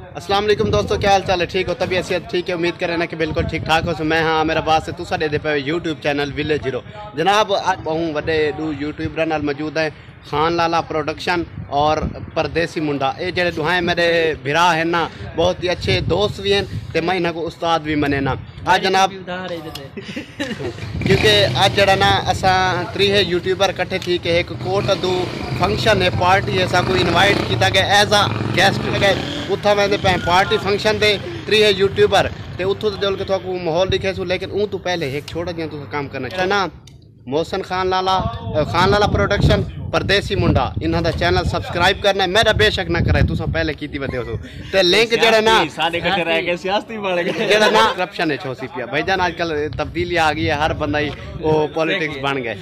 अस्सलाम वालेकुम दोस्तों, क्या हाल चाल है? ठीक हो? तबीयत सेहत ठीक है? उम्मीद करें ना कि बिल्कुल ठीक ठाक हो। मैं हाँ मेरा बात से तुसा दे पे यूट्यूब चैनल विलेज हीरो। जनाब आज बहु वड्डे दो यूट्यूबर नाल मौजूद हैं, खान लाला प्रोडक्शन और परदेसी मुंडा। ये जेडे दुहाएं मेरे भिरा हैं ना, बहुत ही अच्छे दोस्त भी हैं ते मैं इन्हां को उस्ताद भी मने ना। आज जनाब क्योंकि आज जड़ा ना असा 3 यूट्यूबर कट्ठे थी कि एक कोट दो फंक्शन है, पार्टी है, असा को इनवाइट किया गया एज अ गेस्ट गए। उथा मैं पार्टी फंक्शन दे 3 यूट्यूबर ते उथों दिल के थोड़ा माहौल दिखे सू, लेकिन ऊँ तो पहले एक छोटा जिहा तुम काम करना चाहना। मोहसन खान लाला प्रोडक्शन परदेसी मुंडा इन्हां दा चैनल सब्सक्राइब करना है। मेरा बेशक ना करे तुसा पहले कीती वदे हो ते लिंक जड़ा ना साडे कटे रह गए सियासती बन गए जड़ा ना करप्शन है छोसी पिया भाईजान। आजकल तब्दीली आ गई है, हर बंदा ही वो पॉलिटिक्स बन गए।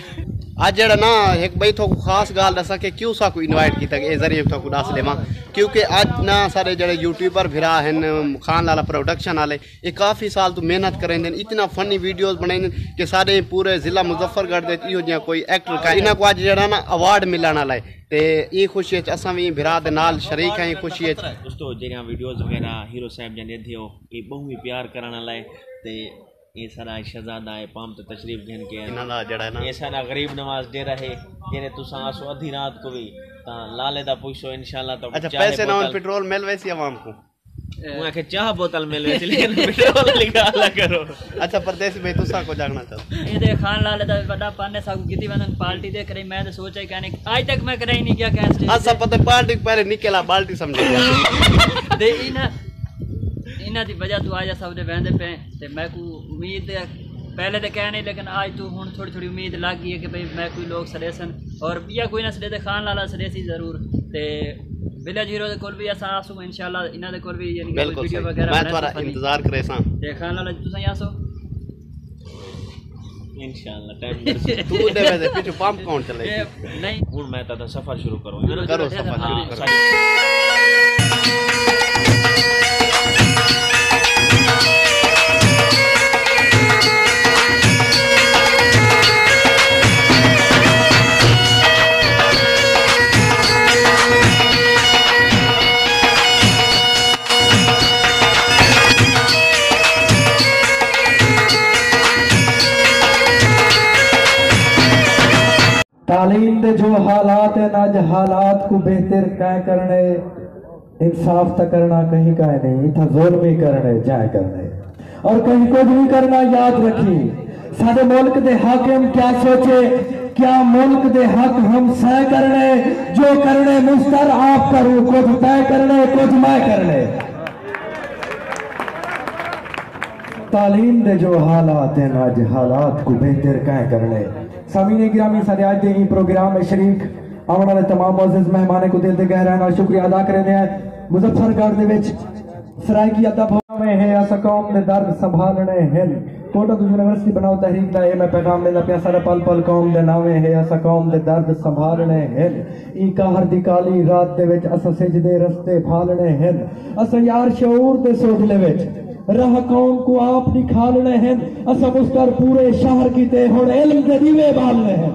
आज जड़ा ना एक भाई थोड़ा खास गाल दसा कि क्यों सा को इनवाइट किया गया जरिए थोड़ा दस देवा, क्योंकि आज ना सारे जड़े यूट्यूबर भिरा हैं खान लाला प्रोडक्शन वाले, ये काफ़ी साल तो मेहनत करें, इतना फनी वीडियोस बनाए कि सारे पूरे जिला मुजफ्फरगढ़ दे इहो जिहा कोई एक्टर का इन्हों को आज जड़ा ना अवार्ड मिलने वाला है। ते ये खुशी असां भी भिरा दे नाल शरीक हैं खुशी दोस्तों। जेड़ा वीडियोस वगैरह हीरो साहब जने थियो ये बहु ही प्यार करने लाए ते ये सारा शहजादा है पाम तो तशरीफ घेन के इन्हां जड़ा है ना ये सारा गरीब नवाज दे रहे जेने तुसा आसो आधी रात को भी ता लाले दा पूछो इंशाल्लाह। तो अच्छा पैसे ना पेट्रोल मिल वैसी आवाम को मुआ के चाह बोतल मिल वैसी लेकिन पेट्रोल निकाला करो। अच्छा परदेसी भाई तुसा को जागना चाहता ये दे खान लाले दा बड़ा पाने सा किती वंदन पार्टी दे करे। मैं तो सोचा ही कहने आज तक मैं करे नहीं क्या कैसे अच्छा पता पार्टी पहले निकला बाल्टी समझे दे इन्हां दी वजह तो आज सब दे वंदे पे ते मैं को उम्मीद पहले तो कह नहीं, लेकिन आज तो हुण थोड़ी थोड़ी उम्मीद लग गई है कि भाई मैं कोई लोग सरेसन और या कोई ना सरे खान लाला सरेसी जरूर ते विलेज हीरो दे कोल भी असा आसू इंशाल्लाह इन्हां दे कोल भी यानी वीडियो वगैरह मैं तुम्हारा इंतजार करे सा ते खान लाला तुसा आसो इंशाल्लाह टाइम तू दे वैसे पीछे पंप कौन चले नहीं हुण मैं ता सफर शुरू करो सफर शुरू करो। तालीम दे जो हालात है ना, आज हालात को बेहतर क्या करने, इंसाफ तक करना कहीं का नहीं, इतना जुल्म ही करने जाए करने और कहीं कुछ भी करना। याद रखी सारे मुल्क दे हाकिम क्या सोचे, क्या मुल्क दे हक हम सह करने, जो करने मुस्तर आप करूं, कुछ तय करने कुछ मैं करने। तालीम दे जो हालात है ना, आज हालात को बेहतर क्या करने। सामीने गिरामी सारे आज दे प्रोग्राम में शरीक आने वाले तमाम मोअज़्ज़िज़ मेहमान को दिल दे गहरा शुक्रिया अदा करने हैं। मुजफ्फरगढ़ दे विच सरायकी अदब में है अस कौम ने दर्द संभालने हैं। कोटा तो यूनिवर्सिटी बनाओ तहरीक दा मैं पैगाम लेना पिया सारा पल पल कौम दे नावे है अस कौम दे दर्द संभालने हैं। ई कहर दी काली रात दे विच अस सिजदे रस्ते फालने हैं। अस यार शऊर दे सोखले विच रह कौम को आप निखालने हैं। अस मुस्तर पूरे शहर की ते हुण इल्म दे दीवे बालने हैं।